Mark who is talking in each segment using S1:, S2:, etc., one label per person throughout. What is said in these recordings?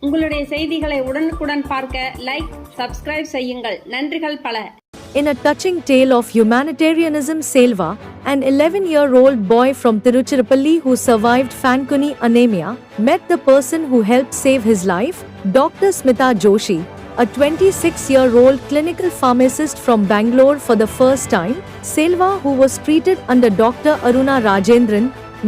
S1: உங்களுடைய செய்திகளை உடனுக்குடன் பார்க்க லைக், சப்ஸ்கிரைப் செய்யுங்கள். நன்றிகள் பல.
S2: In a touching tale of humanitarianism, Selva, an 11-year-old boy from Tiruchirappalli who survived Fanconi anemia, met the person who helped save his life, Dr. Smita Joshi, a 26-year-old clinical pharmacist from Bangalore for the first time. Selva, who was treated under Dr. Aruna Rajendran,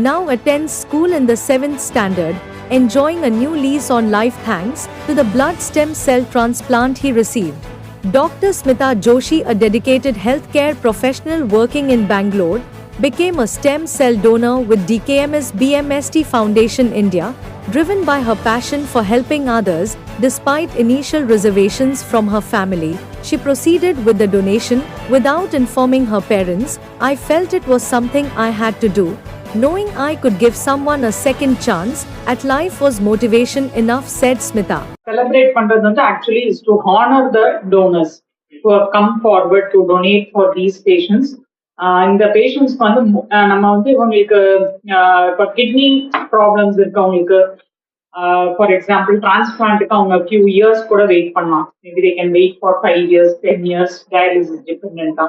S2: now attends school in the 7th standard, enjoying a new lease on life thanks to the blood stem cell transplant he received. Dr. Smita Joshi, a dedicated healthcare professional working in Bangalore, became a stem cell donor with DKMS BMST Foundation India, driven by her passion for helping others. Despite initial reservations from her family, she proceeded with the donation without informing her parents. "I felt it was something I had to do. Knowing I could give someone a second chance at life was motivation enough," said Smita.
S3: Celebrate பண்றது வந்து actually is to honor the donors who have come forward to donate for these patients. இந்த பேஷண்ட்ஸ்க்கு வந்து நம்ம வந்து இவங்களுக்கு இப்போ kidney problems இருக்கவங்களுக்கு ஃபார் எக்ஸாம்பிள் டிரான்ஸ்பிளான்ட்டுக்கு அவங்க ஃபியூ இயர்ஸ் கூட வெயிட் பண்ணலாம். Maybe they can wait for 5 years 10 years dialysis டிபெண்டா.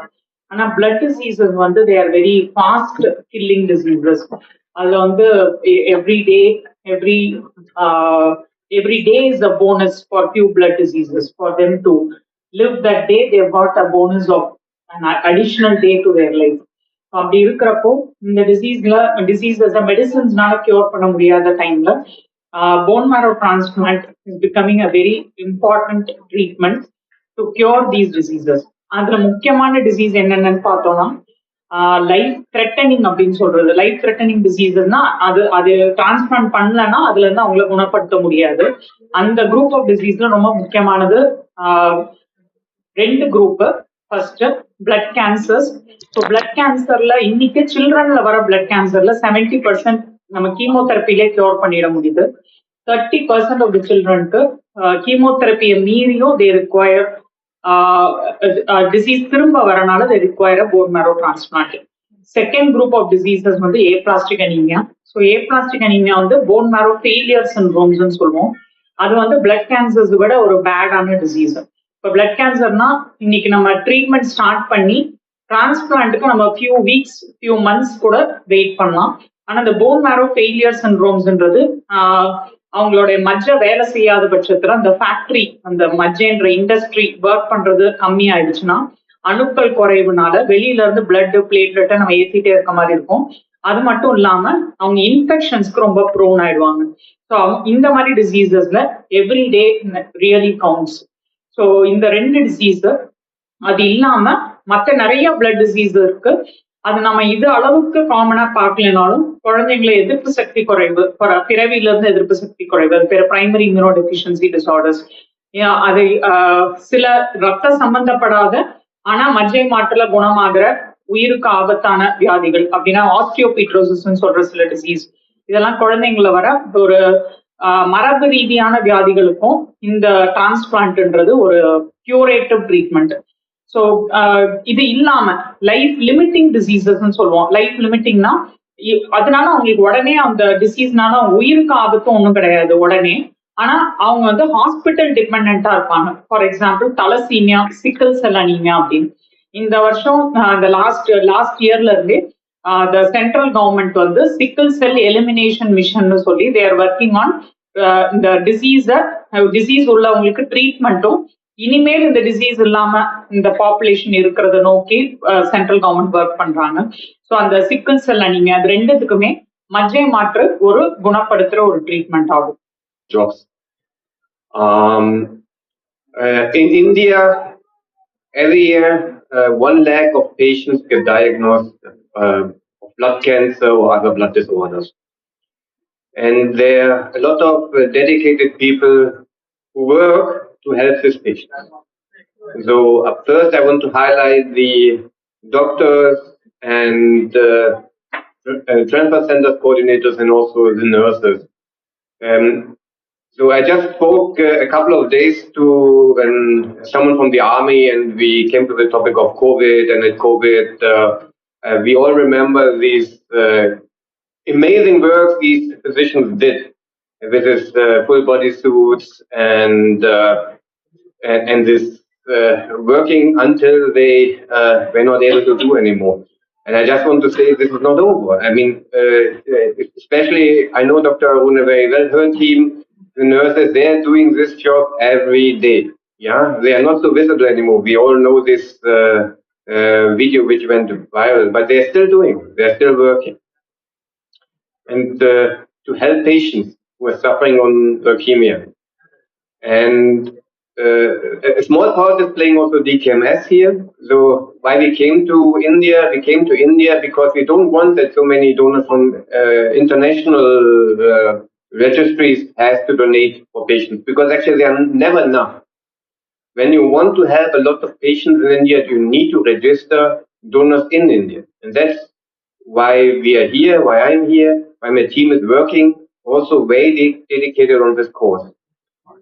S3: ஆனா பிளட் டிசீசஸ் வந்து they are very fast killing diseases. அதுல வந்து every day is a bonus for few blood diseases. For them to live that day, they've got a bonus of an additional day to their life. அப்படி இருக்கிறப்போ இந்த diseases மெடிசன்ஸ்னால cure பண்ண முடியாத டைம்ல bone marrow transplant is becoming a very important treatment to cure these diseases. அதுல முக்கியமான disease என்னென்னு பார்த்தோம்னா லைஃப் த்ரெட்டனிங் அப்படின்னு சொல்றது. லைஃப் த்ரெட்டனிங் டிசீஸ்னா அது டிரான்ஸ்பிளான்ட் பண்ணலன்னா அதுல இருந்து அவங்கள குணப்படுத்த முடியாது. அந்த குரூப் ஆஃப் டிசீஸ்ல ரொம்ப முக்கியமானது 2 group. First blood cancers. So blood கேன்சர்ல இன்னைக்கு சில்ட்ரன்ல வர பிளட் கேன்சர்ல 70% நம்ம கீமோதெரப்பிலே கியூர் பண்ணிட முடியுது. 30% ஆஃப் தி சில்ட்ரனுக்கு கீமோதெரப்பியை மீறியும் தே ரிக்வயர் டிசீஸ் திரும்ப வரனால they require a bone marrow transplant. Second group of diseases வந்து aplastic anemia. So aplastic anemia வந்து bone marrow failure syndromes சொல்லுவோம். அது வந்து பிளட் கேன்சர்ஸ் விட ஒரு பேடான டிசீஸ். இப்போ பிளட் கேன்சர்னா இன்னைக்கு நம்ம ட்ரீட்மெண்ட் ஸ்டார்ட் பண்ணி டிரான்ஸ்பிளான்ட்டுக்கு நம்ம ஃபியூ வீக்ஸ் ஃபியூ மந்த்ஸ் கூட வெயிட் பண்ணலாம். ஆனா இந்த போன் மேரோ ஃபெயிலியர் சிண்ட்ரோம்ஸ்ன்றது அவங்களோட மஜ்ஜை வேலை செய்யாத பட்சத்துல அந்த ஃபேக்டரி அந்த மஜ்ஜைன்ற இண்டஸ்ட்ரி ஒர்க் பண்றது கம்மி ஆயிடுச்சுன்னா அணுக்கள் குறைவுனால வெளியில இருந்து பிளட் பிளேட்லெட்டை நம்ம ஏற்றிட்டே இருக்க மாதிரி இருக்கும். அது மட்டும் இல்லாம அவங்க இன்ஃபெக்ஷன்ஸ்க்கு ரொம்ப ப்ரோன் ஆயிடுவாங்க. ஸோ இந்த மாதிரி டிசீசஸ்ல every day really counts. So இந்த 2 டிசீஸ் அது இல்லாம மற்ற நிறைய பிளட் டிசீஸ் இருக்கு. அது நம்ம இது அளவுக்கு காமனா பார்க்கலனாலும் குழந்தைங்களை எதிர்ப்பு சக்தி குறைவு, பிறவியில இருந்து எதிர்ப்பு சக்தி குறைவு, அது பேர் பிரைமரி இம்யூனோ டெஃபிஷியன்சி டிசார்டர்ஸ். அதை சில ரத்த சம்பந்தப்படாத ஆனா மஜ்ஜை மாற்றுல குணமாகிற உயிருக்கு ஆபத்தான வியாதிகள் அப்படின்னா ஆஸ்டியோபீட்ரோசிஸ் சொல்ற சில டிசீஸ், இதெல்லாம் குழந்தைங்களை வர ஒரு மரபு ரீதியான வியாதிகளுக்கும் இந்த டிரான்ஸ்பிளான்ட்ன்றது ஒரு கியூரேட்டிவ் ட்ரீட்மெண்ட். ஸோ இது இல்லாம லைஃப் லிமிட்டிங் டிசீசஸ் சொல்லுவோம். லைஃப் லிமிட்டிங்னா அதனால அவங்களுக்கு உடனே அந்த டிசீஸ்னால உயிருக்கு ஆபத்தும் ஒன்றும் கிடையாது உடனே. ஆனா அவங்க வந்து ஹாஸ்பிட்டல் டிபெண்டா இருப்பாங்க. For example thalassaemia, sickle cell anaemia அப்படின்னு. இந்த வருஷம் இந்த லாஸ்ட் இயர்ல இருந்தே the சென்ட்ரல் கவர்மெண்ட் வந்து சிக்கிள் செல் எலிமினேஷன் மிஷன் சொல்லி they are working on இந்த டிசீஸ் உள்ளவங்களுக்கு ட்ரீட்மெண்ட்டும் இனிமேல் இந்த டிசீஸ் இல்லாம இந்த பாப்புலேஷன் இருக்கிறத நோக்கி சென்ட்ரல் கவர்மெண்ட் ஒர்க் பண்றாங்க. ஸோ அந்த சிக்கிள் செல் அனீமியா அது 2த்துக்குமே மஜ்ஜை மாற்று ஒரு குணப்படுத்துற ஒரு ட்ரீட்மெண்ட் ஆகும்.
S4: In India, every year 1 lakh of patients get diagnosed of blood cancer or other blood disorders. And there are a lot of dedicated people who work to help these patients. So first I want to highlight the doctors and transfer center coordinators and also the nurses. So I just spoke a couple of days to someone from the army, and we came to the topic of COVID. And at COVID, we all remember these amazing work these physicians did with his full body suits and this working until they were not able to do anymore. And I just want to say this is not over. I mean, especially I know Dr. Aruna very well, her team, the nurses, they're doing this job every day. Yeah, they are not so visible anymore. We all know this video which went viral, but they're still doing, they're still working. And to help patients who are suffering on leukemia. And a small part is playing also DKMS here. So why we came to India? We came to India because we don't want that so many donors from international registries has to donate for patients, because actually there are never enough. When you want to help a lot of patients in India, you need to register donors in India. And that's why we are here, why I'm here, why my team is working, also very dedicated on this cause.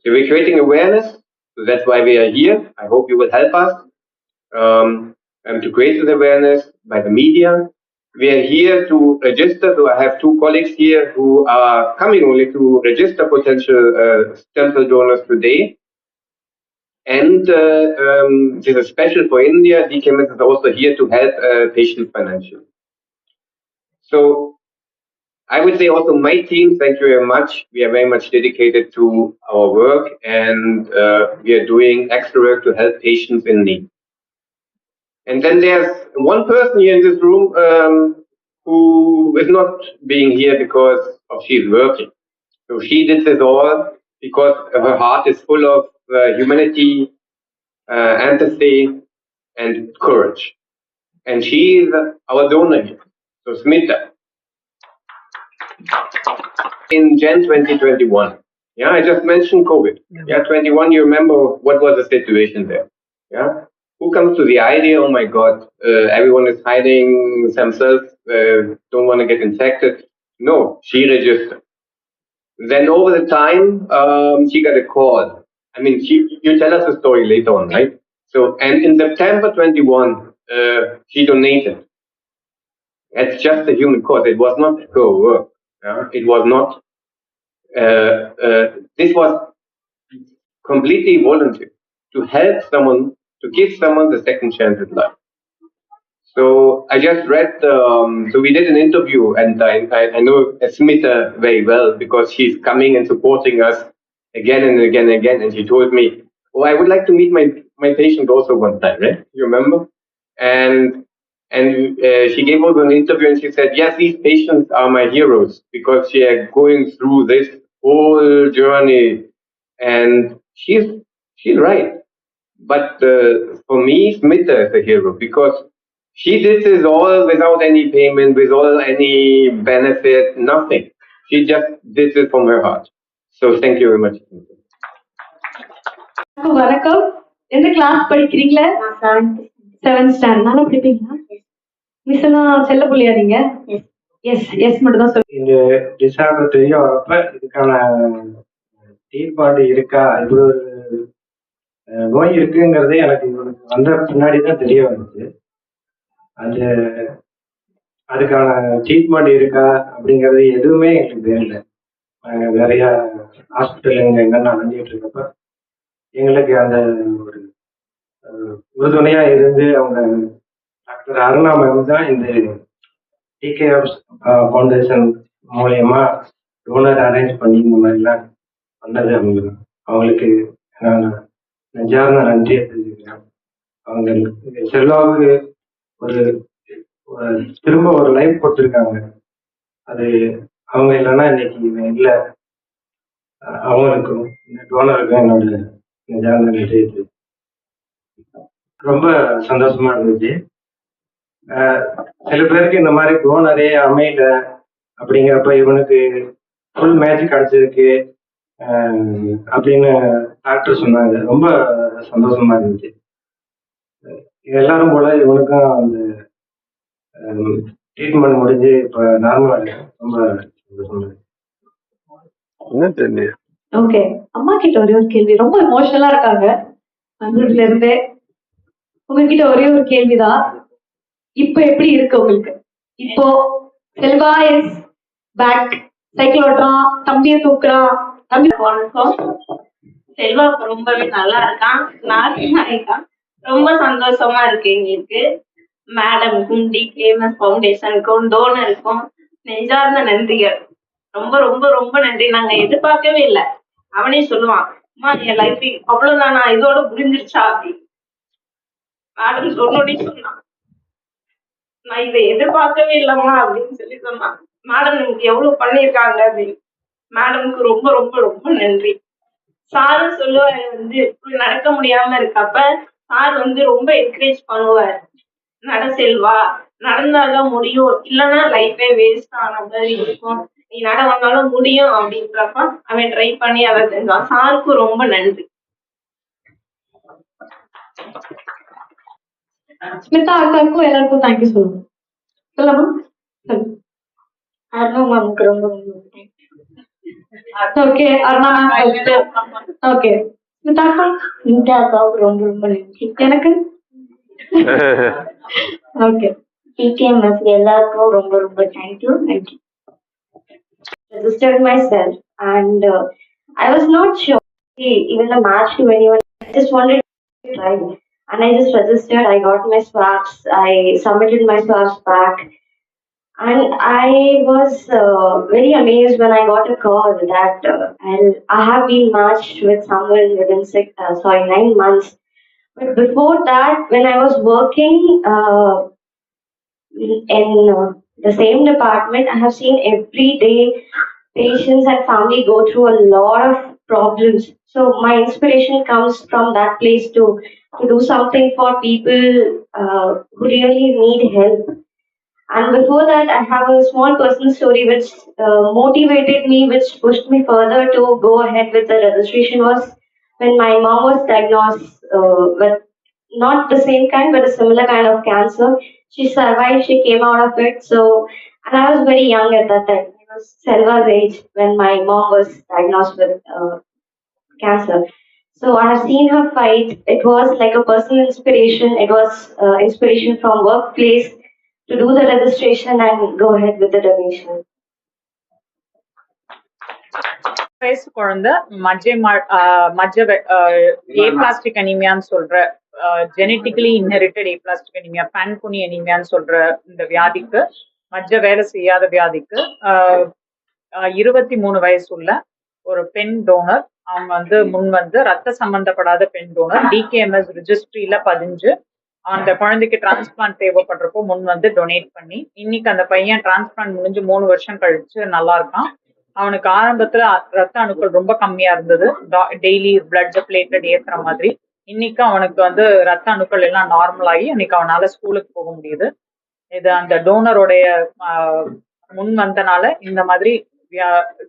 S4: So we're creating awareness, so that's why we are here. I hope you will help us to create this awareness by the media. We are here to register, so I have two colleagues here who are coming only to register potential stem cell donors today. And this is special for India. DKMS is also here to help patients financially. So I would say also my team, thank you very much. We are very much dedicated to our work, and we are doing extra work to help patients in need. And then there's one person here in this room who is not being here because of she's working. So she did this all because her heart is full of humanity, empathy, and courage. And she is our donor here. So Smita. In Jan 2021. Yeah, I just mentioned COVID. Yeah, 21, you remember what was the situation there? Yeah. Who comes to the idea, oh my God, everyone is hiding themselves, don't want to get infected? No, she registered. Then over the time, she got a call. I mean, you tell us the story later on, right? So, and in September 21, she donated. That's just a human cause. It was not her work. Yeah? It was not. This was completely voluntary to help someone, to give someone the second chance at life. So I just read. So we did an interview, and I know Smita very well because she's coming and supporting us again and again and again. And she told me, "Oh, I would like to meet my patient also one time." Right? You remember? And she gave also an interview, and she said, "Yes, these patients are my heroes because they are going through this whole journey." And she's right. But for me, Smita is a hero because she did this all without any payment, without any benefit, nothing. She just did this from her heart. So thank you very much.
S5: வணக்கம். எந்த class படிக்கிறீங்களா? 7th standard. நல்லா படிப்பீங்களா? Miss எல்லாம் செல்ல புள்ளியா நீங்க? S மட்டும் தான் சொல்லுங்க.
S6: இந்த டிசார்டர் தெரிய வரப்ப இதுக்கான தீர்ப்பாடு இருக்கா, இது ஒரு நோய் இருக்குங்கிறதே எனக்கு இவனுக்கு வந்த பின்னாடி தான் தெரிய வந்துச்சு. அதுக்கான ட்ரீட்மெண்ட் இருக்கா அப்படிங்கிறது எதுவுமே எங்களுக்கு தெரியல. நாங்கள் நிறைய ஹாஸ்பிட்டல் எங்கன்னு அலைஞ்சிட்டு இருக்கப்ப எங்களுக்கு அந்த ஒரு உறுதுணையா இருந்து அவங்க டாக்டர் அருணா மேம் தான் இந்த டிகேஎஃப் ஃபவுண்டேஷன் மூலயமா டோனர் அரேஞ்ச் பண்ணி இந்த மாதிரிலாம் பண்ணது. அவங்களுக்கு நான் நெஞ்சார்ந்த நன்றியை தெரிஞ்சுக்கிறேன். அவங்க செல்வாவுக்கு ஒரு திரும்ப ஒரு லைஃப் கொடுத்துருக்காங்க. அது அவங்க இல்லைன்னா இன்னைக்கு இல்லை. அவங்களுக்கும் இந்த டோனருக்கும் என்னோட நெஞ்சார்ந்த நன்றியை தெரியும். ரொம்ப சந்தோஷமா இருந்துச்சு. சில பேருக்கு இந்த மாதிரி டோனரே அமையல அப்படிங்கிறப்ப இவனுக்கு ஃபுல் மேட்ச் கிடைச்சிருக்கு அப்படின்னு டாக்டர் சொன்னாங்க. ரொம்ப சந்தோஷமா இருந்துச்சு. எல்லாரும் போல இவனுக்கும் அந்த ட்ரீட்மெண்ட் முடிஞ்சு இப்ப நார்மலா இருக்கு. ரொம்ப சந்தோஷமா இருக்கு.
S5: ஓகே, அம்மா கிட்ட ஒரே ஒரு கேள்வி. ரொம்ப எமோஷனலா இருக்காங்க வந்ததுல இருந்தே. உங்ககிட்ட ஒரே ஒரு கேள்விதான். இப்ப எப்படி இருக்கு உங்களுக்கு? இப்போ செல்வா இஸ் பேக் சைக்கிள் ஓட்டுறான், தம்பியை தூக்குறான். தம்பி
S7: வணக்கம். செல்வா இப்ப ரொம்பவே நல்லா இருக்கான், நார்மல் ஆயிட்டான். ரொம்ப சந்தோஷமா இருக்கு எங்களுக்கு. மேடமுக்கும் டிகேஎம்எஸ் ஃபவுண்டேஷனுக்கும் டோனருக்கும் நெஞ்சார்ந்த நன்றிகள். ரொம்ப ரொம்ப ரொம்ப நன்றி. நாங்க எதிர்பார்க்கவே இல்லை. அவனே சொல்லுவான், அம்மா என் லைஃப் அவ்வளவுதானா, இதோட முடிஞ்சிருச்சா அப்படி. மேடம் சொன்னோடனே சொன்னான், நான் இதை எதிர்பார்க்கவே இல்லம்மா அப்படின்னு சொல்லி சொன்னான். மேடம் எனக்கு எவ்வளவு பண்ணியிருக்காங்க அப்படின்னு. மேடமுக்கு ரொம்ப ரொம்ப ரொம்ப நன்றி. சாரும் சொல்லுவாரு வந்து இப்படி நடக்க முடியாம இருக்கப்ப சார் வந்து ரொம்ப என்கரேஜ் பண்ணுவார். நட செல்வா, நடந்தாதான் முடியும், இல்லைன்னா லைஃபே வேஸ்ட் ஆன மாதிரி இருக்கும், நீ நட வந்தாலும் முடியும் அப்படின்றப்ப அவன் ட்ரை பண்ணி அதை செஞ்சான். சாருக்கு ரொம்ப நன்றி.
S5: ஸ்மிதா அக்காவுக்கும் எல்லாருக்கும் தேங்க்யூ சொல்லுங்க. சொல்லலாமா? சொல்லு.
S7: அருணா மேம்க்கு ரொம்ப ரொம்ப
S5: okay, Aruna ma'am. Okay, Smitha அக்கா.
S7: இந்தியா அக்காவுக்கு ரொம்ப ரொம்ப நன்றி.
S5: எனக்கு ஓகே.
S7: டிகேஎம்எஸ் எல்லாருக்கும் ரொம்ப ரொம்ப தேங்க்யூ. நன்றி. Registered myself and I was not sure even the match to anyone. I just wanted to try and I just registered. I got my swabs. I submitted my swabs back and I was very amazed when I got a call that I have been matched with someone within 9 months. But before that, when I was working in the same department, I have seen every day patients and family go through a lot of problems. So my inspiration comes from that place to do something for people who really need help. And before that, I have a small personal story which motivated me, which pushed me further to go ahead with the registration. Was when my mom was diagnosed with not the same kind, but a similar kind of cancer. She survived, she came out of it. So, and I was very young at that time. I was Selva's age when my mom was diagnosed with cancer. So I have seen her fight. It was like a personal inspiration. It was inspiration from workplace to do the registration and go ahead with the donation.
S3: வயசு குழந்தை ஏ plastic அனீமியான்னு சொல்ற genetically inherited ஏ plastic anaemia, பான்குனி அனீமியான்னு சொல்ற இந்த வியாதிக்கு, மஜ்ஜை வேலை செய்யாத வியாதிக்கு 23 வயசு உள்ள ஒரு பெண் டோனர் அவங்க வந்து முன் வந்து ரத்த சம்பந்தப்படாத பெண் டோனர் டிகேஎம்எஸ் ரிஜிஸ்ட்ரியில பதிஞ்சு அந்த குழந்தைக்கு டிரான்ஸ்பிளான்ட் தேவைப்படுறப்போ முன் வந்து டொனேட் பண்ணி, இன்னைக்கு அந்த பையன் டிரான்ஸ்பிளான்ட் முடிஞ்சு 3 வருஷம் கழிச்சு நல்லா இருக்கான். அவனுக்கு ஆரம்பத்துல ரத்த அணுக்கள் ரொம்ப கம்மியா இருந்தது, டெய்லி பிளட் பிளேட்டட் ஏத்துற மாதிரி. இன்னைக்கு அவனுக்கு வந்து ரத்த அணுக்கள் எல்லாம் நார்மல் ஆகி இன்னைக்கு அவனால ஸ்கூலுக்கு போக முடியுது. இது அந்த டோனருடைய முன் வந்தனால இந்த மாதிரி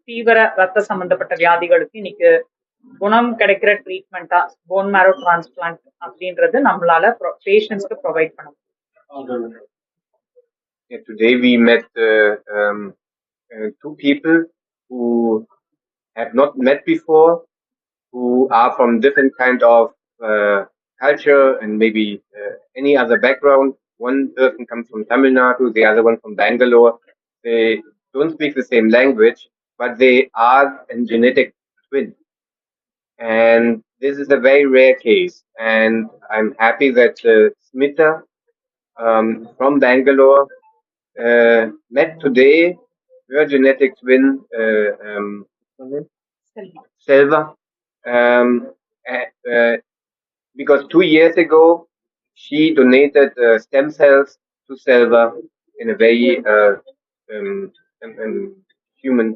S3: தீவிர ரத்த சம்பந்தப்பட்ட வியாதிகளுக்கு இன்னைக்கு குணம் கிடைக்கிற ட்ரீட்மெண்டா போன் மேரோ டிரான்ஸ்பிளான்ட் அப்படின்றது நம்மளால பேஷண்ட்ஸ்க்கு ப்ரொவைட் பண்ண முடியும்.
S4: Today we met two people who have not met before, who are from different kind of culture and maybe any other background. One person comes from Tamil Nadu, the other one from Bangalore. They don't speak the same language, but they are a genetic twin. And this is a very rare case. And I'm happy that Smita from Bangalore met today her genetic twin, Selva. Because 2 years ago, she donated stem cells to Selva in a very human